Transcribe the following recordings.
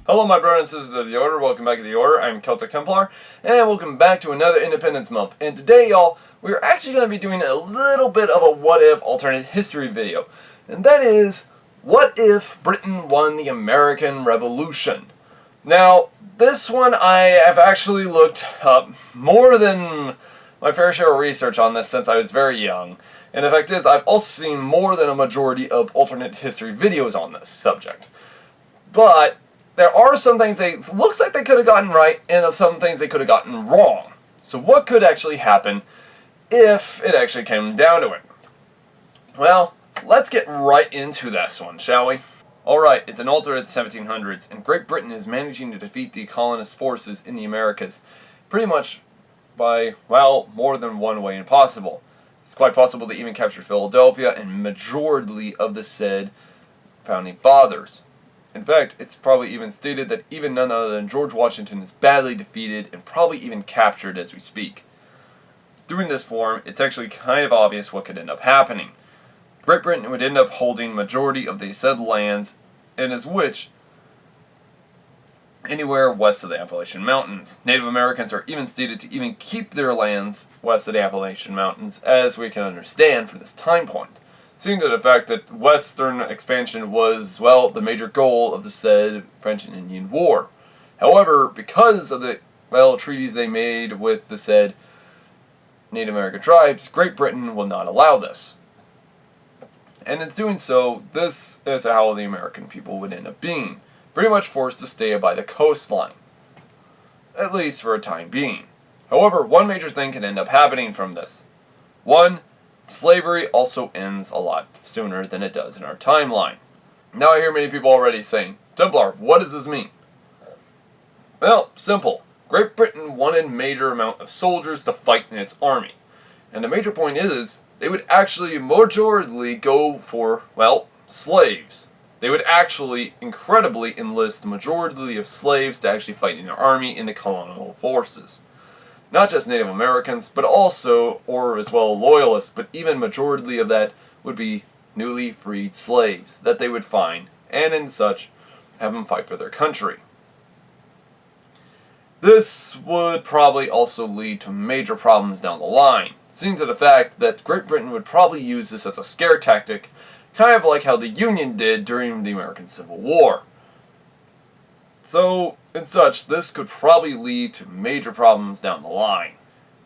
Hello my brothers and sisters of the Order, welcome back to the Order. I'm Celtic Templar, and welcome back to another Independence Month. And today, y'all, we're actually going to be doing a little bit of a what-if alternate history video. And that is, what if Britain won the American Revolution? Now, this one I have actually looked up more than my fair share of research on this since I was very young. And the fact is, I've also seen more than a majority of alternate history videos on this subject. But there are some things looks like they could have gotten right, and some things they could have gotten wrong. So what could actually happen if it actually came down to it? Well, let's get right into this one, shall we? Alright, it's an alternate 1700s, and Great Britain is managing to defeat the colonist forces in the Americas, pretty much by, well, more than one way impossible. It's quite possible they even captured Philadelphia and majority of the said founding fathers. In fact, it's probably even stated that even none other than George Washington is badly defeated and probably even captured as we speak. Doing this form, it's actually kind of obvious what could end up happening. Great Britain would end up holding majority of the said lands, and as which, anywhere west of the Appalachian Mountains. Native Americans are even stated to even keep their lands west of the Appalachian Mountains, as we can understand for this time point. Seeing to the fact that western expansion was, well, the major goal of the said French and Indian War. However, because of the, well, treaties they made with the said Native American tribes, Great Britain will not allow this. And in doing so, this is how the American people would end up being. Pretty much forced to stay by the coastline. At least for a time being. However, one major thing can end up happening from this. One, slavery also ends a lot sooner than it does in our timeline. Now I hear many people already saying, Templar, what does this mean? Well, simple. Great Britain wanted a major amount of soldiers to fight in its army. And the major point is, they would actually majorly go for, well, slaves. They would actually, incredibly, enlist the majority of slaves to actually fight in their army in the colonial forces. Not just Native Americans, but also, or as well, loyalists, but even majority of that would be newly freed slaves that they would find, and in such, have them fight for their country. This would probably also lead to major problems down the line, seeing to the fact that Great Britain would probably use this as a scare tactic, kind of like how the Union did during the American Civil War. So, in such, this could probably lead to major problems down the line.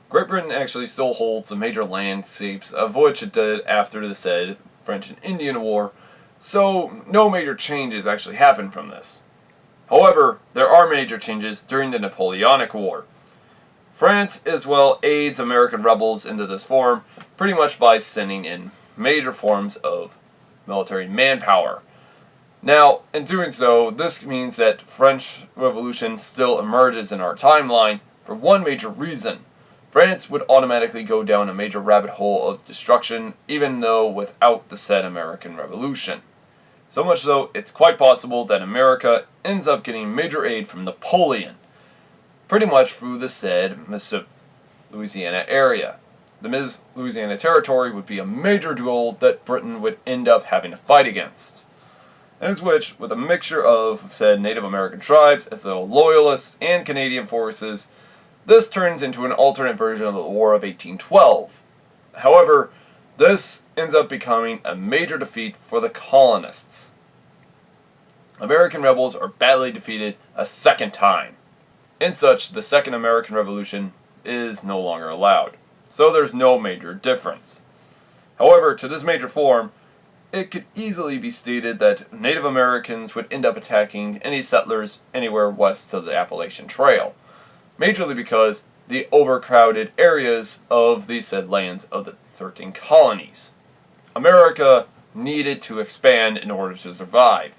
Great Britain actually still holds the major landscapes of which it did after the said French and Indian War, so no major changes actually happened from this. However, there are major changes during the Napoleonic War. France as well aids American rebels into this form, pretty much by sending in major forms of military manpower. Now, in doing so, this means that French Revolution still emerges in our timeline for one major reason. France would automatically go down a major rabbit hole of destruction, even though without the said American Revolution. So much so, it's quite possible that America ends up getting major aid from Napoleon, pretty much through the said Mississippi, Louisiana area. The Louisiana Territory would be a major goal that Britain would end up having to fight against. And as which, with a mixture of said Native American tribes, as well loyalists, and Canadian forces, this turns into an alternate version of the War of 1812. However, this ends up becoming a major defeat for the colonists. American rebels are badly defeated a second time. In such, the Second American Revolution is no longer allowed. So there's no major difference. However, to this major form, it could easily be stated that Native Americans would end up attacking any settlers anywhere west of the Appalachian Trail, majorly because the overcrowded areas of the said lands of the 13 colonies. America needed to expand in order to survive.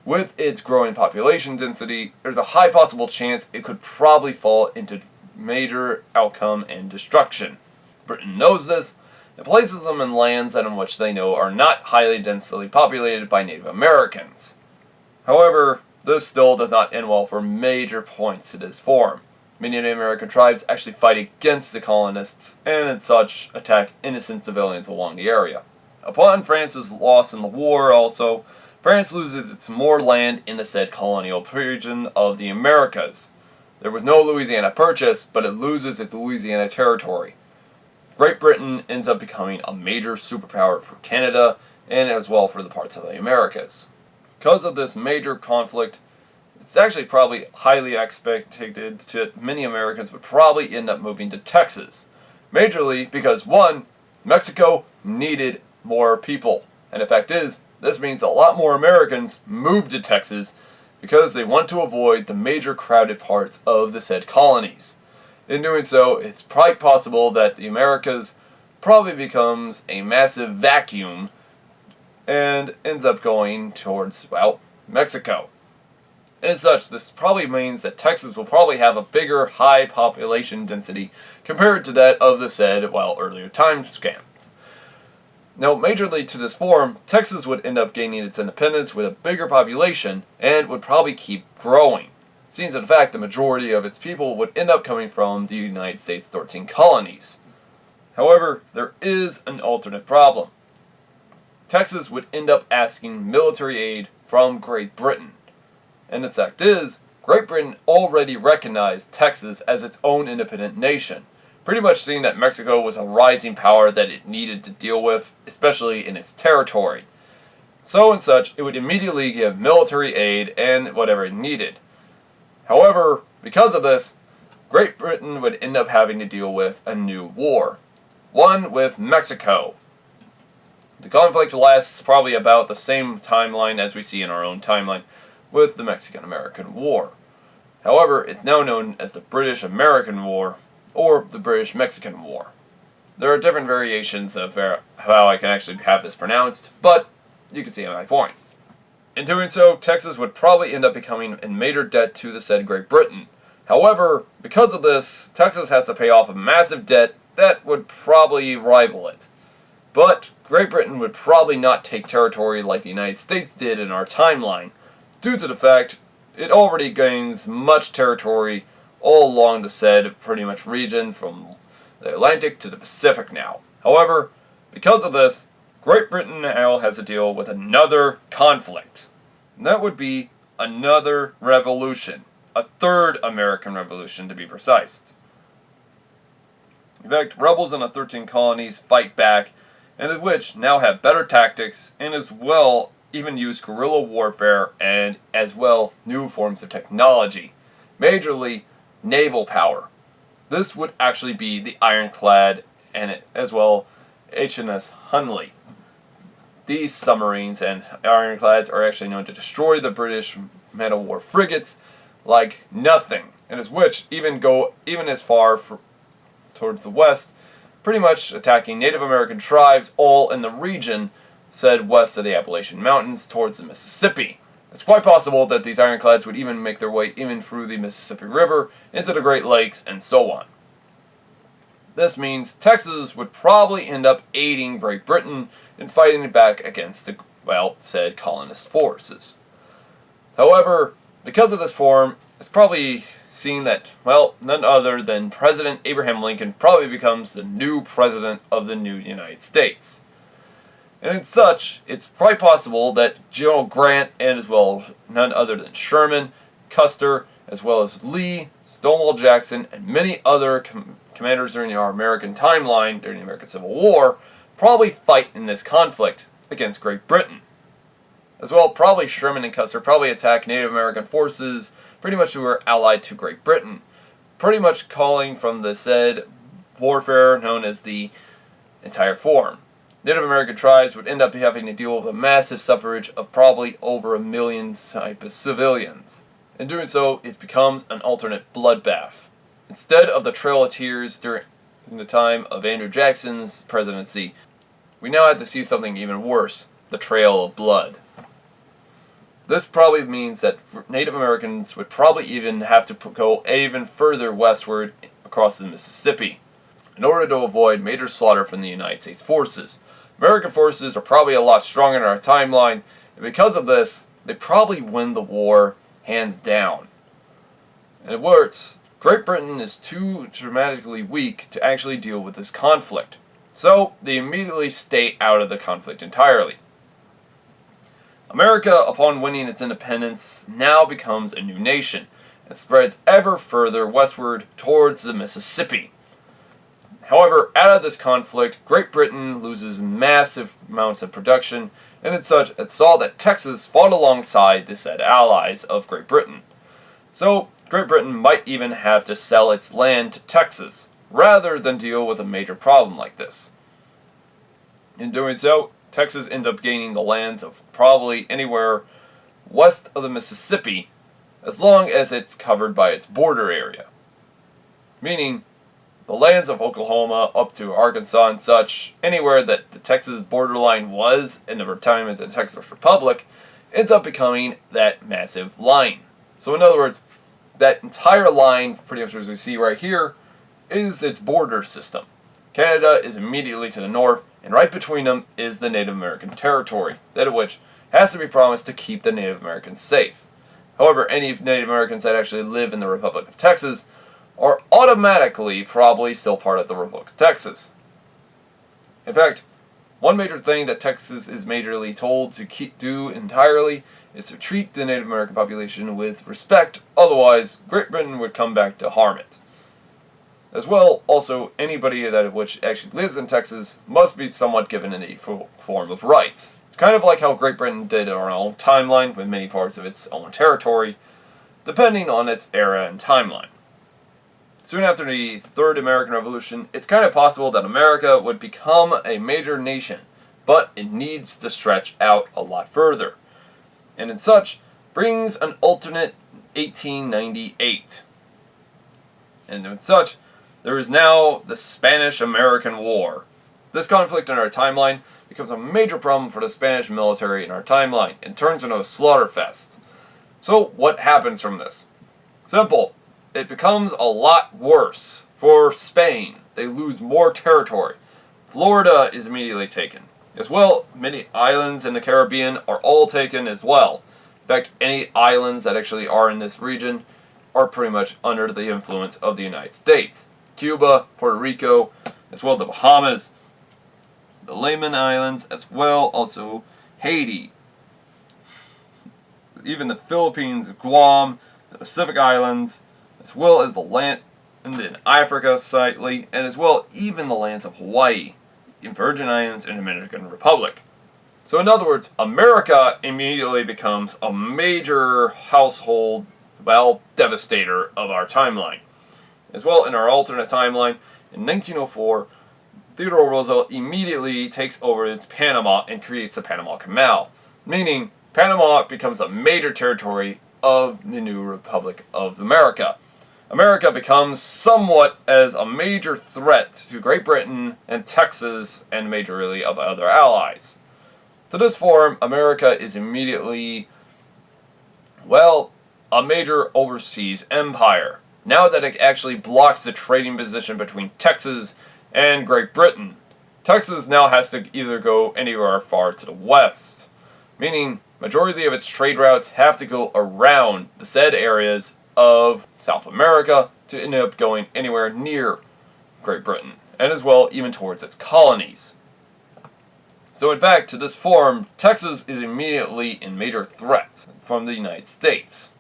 With its growing population density, there's a high possible chance it could probably fall into major outcome and destruction. Britain knows this, and places them in lands in which they know are not highly densely populated by Native Americans. However, this still does not end well for major points to this form. Many Native American tribes actually fight against the colonists, and as such, attack innocent civilians along the area. Upon France's loss in the war also, France loses its more land in the said colonial region of the Americas. There was no Louisiana Purchase, but it loses its Louisiana territory. Great Britain ends up becoming a major superpower for Canada and as well for the parts of the Americas. Because of this major conflict, it's actually probably highly expected that many Americans would probably end up moving to Texas. Majorly because, one, Mexico needed more people. And the fact is, this means a lot more Americans move to Texas because they want to avoid the major crowded parts of the said colonies. In doing so, it's probably possible that the Americas probably becomes a massive vacuum and ends up going towards, well, Mexico. As such, this probably means that Texas will probably have a bigger high population density compared to that of the said, well, earlier time span. Now, majorly to this form, Texas would end up gaining its independence with a bigger population and would probably keep growing. Seems in fact the majority of its people would end up coming from the United States' 13 colonies. However, there is an alternate problem. Texas would end up asking military aid from Great Britain. And the fact is, Great Britain already recognized Texas as its own independent nation, pretty much seeing that Mexico was a rising power that it needed to deal with, especially in its territory. So and such, it would immediately give military aid and whatever it needed. However, because of this, Great Britain would end up having to deal with a new war. One with Mexico. The conflict lasts probably about the same timeline as we see in our own timeline with the Mexican-American War. However, it's now known as the British-American War or the British-Mexican War. There are different variations of how I can actually have this pronounced, but you can see my point. In doing so, Texas would probably end up becoming in major debt to the said Great Britain. However, because of this, Texas has to pay off a massive debt that would probably rival it. But Great Britain would probably not take territory like the United States did in our timeline, due to the fact it already gains much territory all along the said pretty much region from the Atlantic to the Pacific now. However, because of this, Great Britain now has to deal with another conflict. And that would be another revolution. A third American Revolution to be precise. In fact, rebels in the 13 colonies fight back, and of which now have better tactics, and as well even use guerrilla warfare, and as well new forms of technology. Majorly, naval power. This would actually be the ironclad, and as well HMS Hunley. These submarines and ironclads are actually known to destroy the British man of war frigates like nothing, and as which even go as far towards the west, pretty much attacking Native American tribes all in the region said west of the Appalachian Mountains towards the Mississippi. It's quite possible that these ironclads would even make their way even through the Mississippi River into the Great Lakes and so on. This means Texas would probably end up aiding Great Britain in fighting back against the, well, said colonist forces. However, because of this form, it's probably seen that, well, none other than President Abraham Lincoln probably becomes the new president of the new United States. And as such, it's probably possible that General Grant and as well as none other than Sherman, Custer, as well as Lee, Stonewall Jackson, and many other commanders during our American timeline, during the American Civil War, probably fight in this conflict against Great Britain. As well, probably Sherman and Custer probably attack Native American forces, pretty much who were allied to Great Britain, pretty much calling from the said warfare known as the entire form. Native American tribes would end up having to deal with a massive suffrage of probably over 1 million type of civilians. In doing so, it becomes an alternate bloodbath. Instead of the Trail of Tears during the time of Andrew Jackson's presidency, we now have to see something even worse, the Trail of Blood. This probably means that Native Americans would probably even have to go even further westward across the Mississippi in order to avoid major slaughter from the United States forces. American forces are probably a lot stronger in our timeline, and because of this, they probably win the war hands down. And it works. Great Britain is too dramatically weak to actually deal with this conflict, so they immediately stay out of the conflict entirely. America, upon winning its independence, now becomes a new nation and spreads ever further westward towards the Mississippi. However, out of this conflict, Great Britain loses massive amounts of production, and as such, it saw that Texas fought alongside the said allies of Great Britain. So, Great Britain might even have to sell its land to Texas, rather than deal with a major problem like this. In doing so, Texas ends up gaining the lands of probably anywhere west of the Mississippi, as long as it's covered by its border area. Meaning, the lands of Oklahoma up to Arkansas and such, anywhere that the Texas borderline was in the time of the Texas Republic, ends up becoming that massive line. So in other words, that entire line, pretty much as we see right here, is its border system. Canada is immediately to the north, and right between them is the Native American territory, that of which has to be promised to keep the Native Americans safe. However, any Native Americans that actually live in the Republic of Texas are automatically probably still part of the Republic of Texas. In fact, one major thing that Texas is majorly told to do entirely is to treat the Native American population with respect, otherwise Great Britain would come back to harm it. As well, also, anybody that which actually lives in Texas must be somewhat given a form of rights. It's kind of like how Great Britain did our own timeline with many parts of its own territory, depending on its era and timeline. Soon after the Third American Revolution, it's kind of possible that America would become a major nation, but it needs to stretch out a lot further. And in such, brings an alternate 1898. And in such, there is now the Spanish-American War. This conflict in our timeline becomes a major problem for the Spanish military in our timeline and turns into a slaughterfest. So what happens from this? Simple. It becomes a lot worse for Spain. They lose more territory. Florida is immediately taken. As well, many islands in the Caribbean are all taken as well. In fact, any islands that actually are in this region are pretty much under the influence of the United States. Cuba, Puerto Rico, as well as the Bahamas, the Layman Islands, as well also Haiti, even the Philippines, Guam, the Pacific Islands, as well as the land in Africa slightly, and as well even the lands of Hawaii, in Virgin Islands, and Dominican Republic. So in other words, America immediately becomes a major household, devastator of our timeline. As well, in our alternate timeline, in 1904, Theodore Roosevelt immediately takes over Panama and creates the Panama Canal, meaning Panama becomes a major territory of the new Republic of America. America becomes somewhat as a major threat to Great Britain and Texas and majorly of other allies. To this form, America is immediately, a major overseas empire. Now that it actually blocks the trading position between Texas and Great Britain, Texas now has to either go anywhere far to the west, meaning majority of its trade routes have to go around the said areas of South America to end up going anywhere near Great Britain, and as well even towards its colonies. So in fact, to this form, Texas is immediately in major threat from the United States.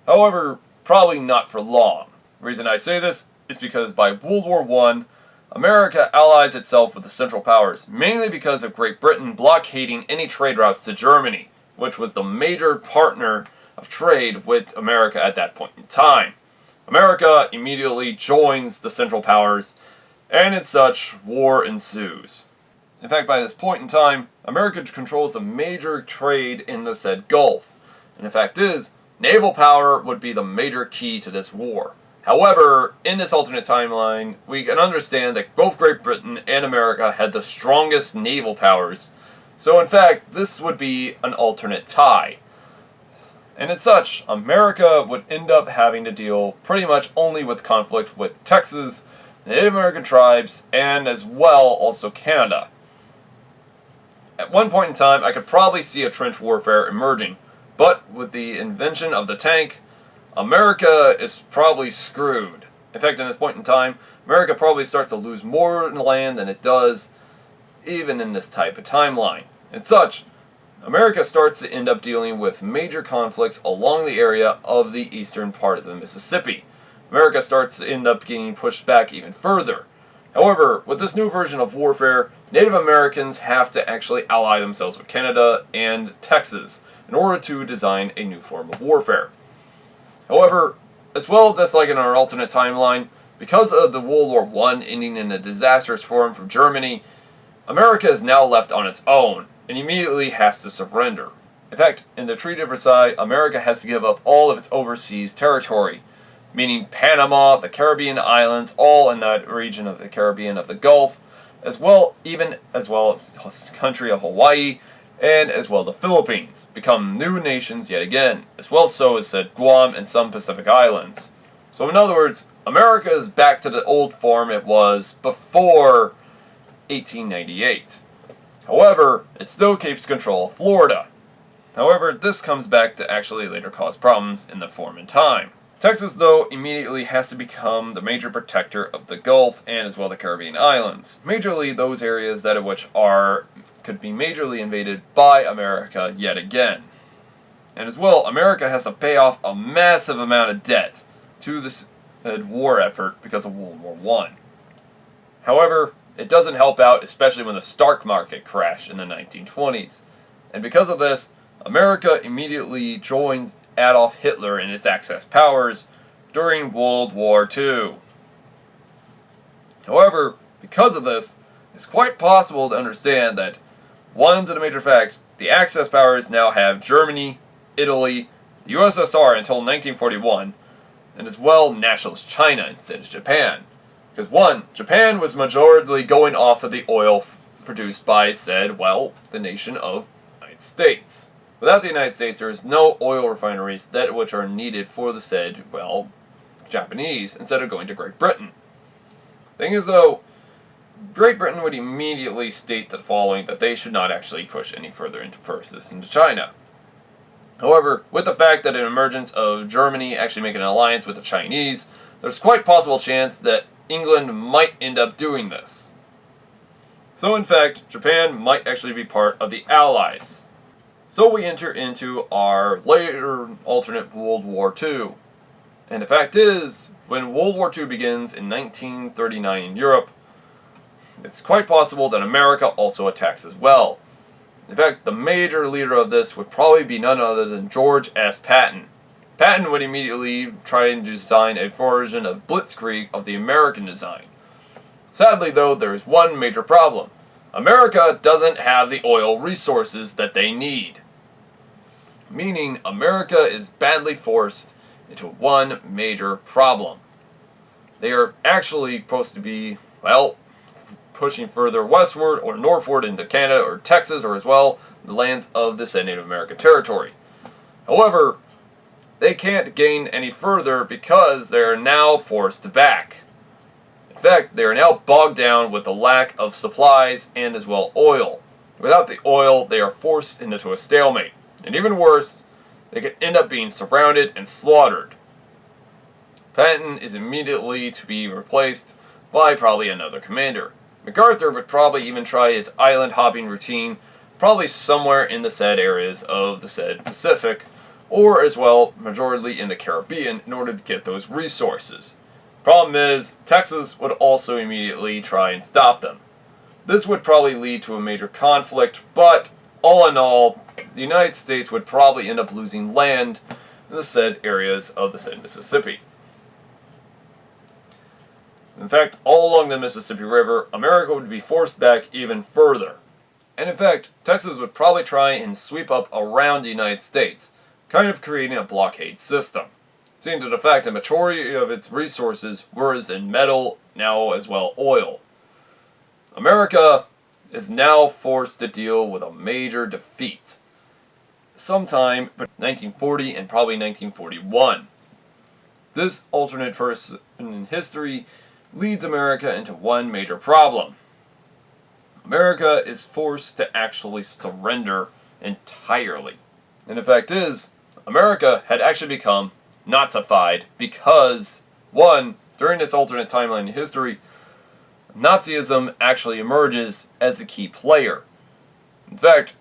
However, probably not for long. The reason I say this is because by World War I, America allies itself with the Central Powers, mainly because of Great Britain blockading any trade routes to Germany, which was the major partner of trade with America at that point in time. America immediately joins the Central Powers, and as such, war ensues. In fact, by this point in time, America controls the major trade in the said Gulf. And the fact is, naval power would be the major key to this war. However, in this alternate timeline, we can understand that both Great Britain and America had the strongest naval powers. So in fact, this would be an alternate tie. And as such, America would end up having to deal pretty much only with conflict with Texas, the Native American tribes, and as well also Canada. At one point in time, I could probably see a trench warfare emerging, but with the invention of the tank, America is probably screwed. In fact, at this point in time, America probably starts to lose more land than it does, even in this type of timeline. And such, America starts to end up dealing with major conflicts along the area of the eastern part of the Mississippi. America starts to end up getting pushed back even further. However, with this new version of warfare, Native Americans have to actually ally themselves with Canada and Texas in order to design a new form of warfare. However, as well, just like in our alternate timeline, because of the World War I ending in a disastrous form for Germany, America is now left on its own and immediately has to surrender. In fact, in the Treaty of Versailles, America has to give up all of its overseas territory, meaning Panama, the Caribbean islands, all in that region of the Caribbean of the Gulf, as well as the country of Hawaii, and as well the Philippines, become new nations yet again, as well so as said Guam and some Pacific islands. So in other words, America is back to the old form it was before 1898. However, it still keeps control of Florida. However, this comes back to actually later cause problems in the form and time. Texas, though, immediately has to become the major protector of the Gulf and as well the Caribbean islands. Majorly those areas that of which could be majorly invaded by America yet again. And as well, America has to pay off a massive amount of debt to this war effort because of World War I. However, it doesn't help out, especially when the stock market crashed in the 1920s. And because of this, America immediately joins Adolf Hitler in its Axis powers during World War II. However, because of this, it's quite possible to understand that one of the major facts, the Axis powers now have Germany, Italy, the USSR until 1941, and as well nationalist China instead of Japan. Because one, Japan was majorly going off of the oil produced by the nation of the United States. Without the United States, there is no oil refineries that which are needed for the Japanese, instead of going to Great Britain. Thing is though, Great Britain would immediately state the following, that they should not actually push any further into China. However, with the fact that an emergence of Germany actually making an alliance with the Chinese, there's quite possible chance that England might end up doing this. So in fact, Japan might actually be part of the Allies. So we enter into our later alternate World War II. And the fact is, when World War II begins in 1939 in Europe, it's quite possible that America also attacks as well. In fact, the major leader of this would probably be none other than George S. Patton. Patton would immediately try and design a version of Blitzkrieg of the American design. Sadly though, there is one major problem. America doesn't have the oil resources that they need. Meaning, America is badly forced into one major problem. They are actually supposed to be, pushing further westward or northward into Canada or Texas, or as well the lands of the said Native American territory. However, they can't gain any further because they are now forced back. In fact, they are now bogged down with the lack of supplies and as well oil. Without the oil, they are forced into a stalemate. And even worse, they could end up being surrounded and slaughtered. Patton is immediately to be replaced by probably another commander. MacArthur would probably even try his island hopping routine, probably somewhere in the said areas of the said Pacific, or as well, majorly in the Caribbean, in order to get those resources. Problem is, Texas would also immediately try and stop them. This would probably lead to a major conflict, but all in all, the United States would probably end up losing land in the said areas of the said Mississippi. In fact, all along the Mississippi River, America would be forced back even further. And in fact, Texas would probably try and sweep up around the United States, kind of creating a blockade system. Seeing to the fact that the majority of its resources were in metal, now as well oil. America is now forced to deal with a major defeat. Sometime between 1940 and probably 1941. This alternate verse in history leads America into one major problem. America is forced to actually surrender entirely. And the fact is, America had actually become Nazified because, one, during this alternate timeline in history, Nazism actually emerges as a key player. In fact,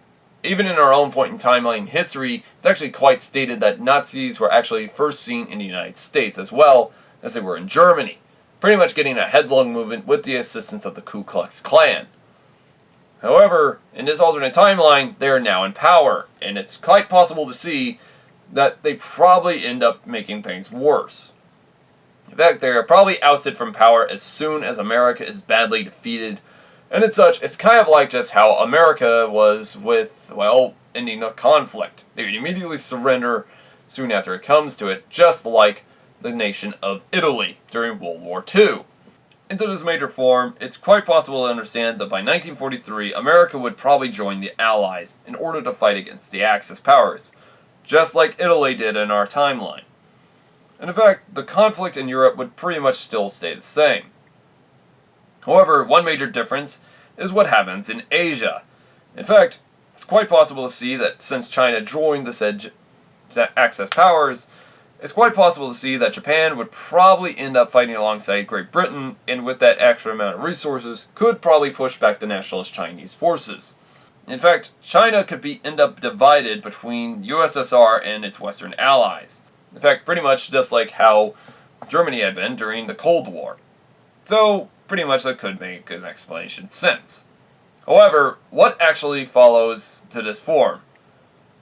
even in our own point in timeline in history, it's actually quite stated that Nazis were actually first seen in the United States as well as they were in Germany, pretty much getting a headlong movement with the assistance of the Ku Klux Klan. However, in this alternate timeline, they are now in power, and it's quite possible to see that they probably end up making things worse. In fact, they are probably ousted from power as soon as America is badly defeated, and as such, it's kind of like just how America was with, well, ending a conflict. They would immediately surrender soon after it comes to it, just like the nation of Italy during World War II. Into this major form, it's quite possible to understand that by 1943, America would probably join the Allies in order to fight against the Axis powers, just like Italy did in our timeline. And in fact, the conflict in Europe would pretty much still stay the same. However, one major difference is what happens in Asia. In fact, it's quite possible to see that since China joined the said Axis powers, it's quite possible to see that Japan would probably end up fighting alongside Great Britain, and with that extra amount of resources, could probably push back the nationalist Chinese forces. In fact, China could end up divided between USSR and its Western allies. In fact, pretty much just like how Germany had been during the Cold War. So, pretty much that could make an explanation sense. However, what actually follows to this form?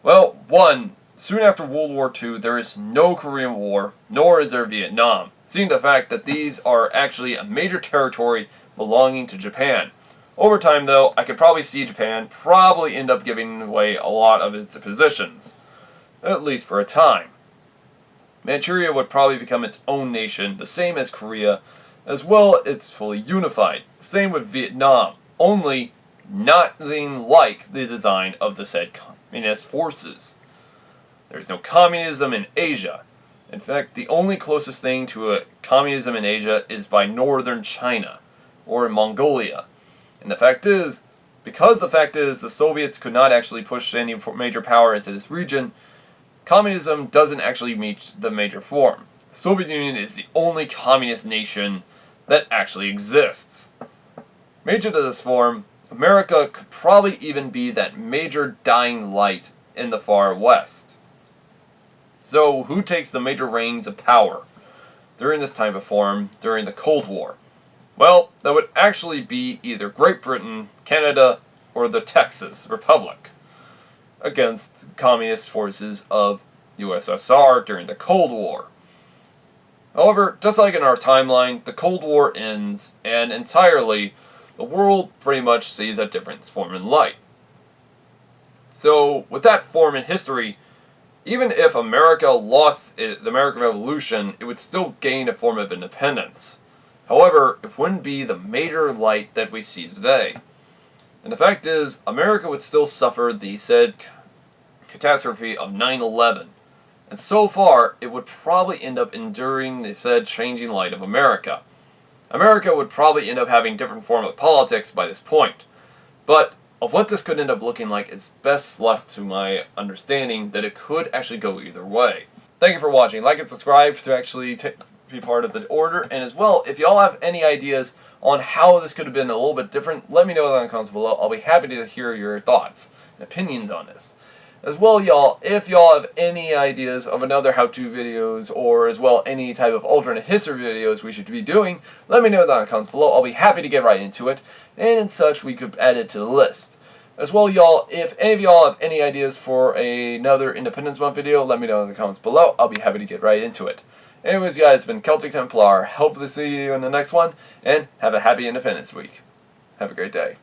Well, one, soon after World War II, there is no Korean War, nor is there Vietnam, seeing the fact that these are actually a major territory belonging to Japan. Over time, though, I could probably see Japan probably end up giving away a lot of its positions, at least for a time. Manchuria would probably become its own nation, the same as Korea, as well as fully unified. Same with Vietnam, only nothing like the design of the said communist forces. There is no communism in Asia. In fact, the only closest thing to a communism in Asia is by northern China, or in Mongolia. And the fact is, the Soviets could not actually push any major power into this region, communism doesn't actually meet the major form. The Soviet Union is the only communist nation that actually exists. Major to this form, America could probably even be that major dying light in the far west. So, who takes the major reins of power during this type of form during the Cold War? Well, that would actually be either Great Britain, Canada, or the Texas Republic against communist forces of USSR during the Cold War. However, just like in our timeline, the Cold War ends, and entirely, the world pretty much sees a different form in light. So, with that form in history, even if America lost the American Revolution, it would still gain a form of independence. However, it wouldn't be the major light that we see today. And the fact is, America would still suffer the said catastrophe of 9/11. And so far, it would probably end up enduring the said changing light of America. America would probably end up having different form of politics by this point. But of what this could end up looking like is best left to my understanding that it could actually go either way. Thank you for watching. Like and subscribe to actually be part of the order. And as well, if y'all have any ideas on how this could have been a little bit different, let me know in the comments below. I'll be happy to hear your thoughts and opinions on this. As well, y'all, if y'all have any ideas of another how-to videos, or as well any type of alternate history videos we should be doing, let me know in the comments below. I'll be happy to get right into it, and in such we could add it to the list. As well, y'all, if any of y'all have any ideas for another Independence Month video, let me know in the comments below. I'll be happy to get right into it. Anyways, guys, it's been Celtic Templar. Hopefully see you in the next one, and have a happy Independence Week. Have a great day.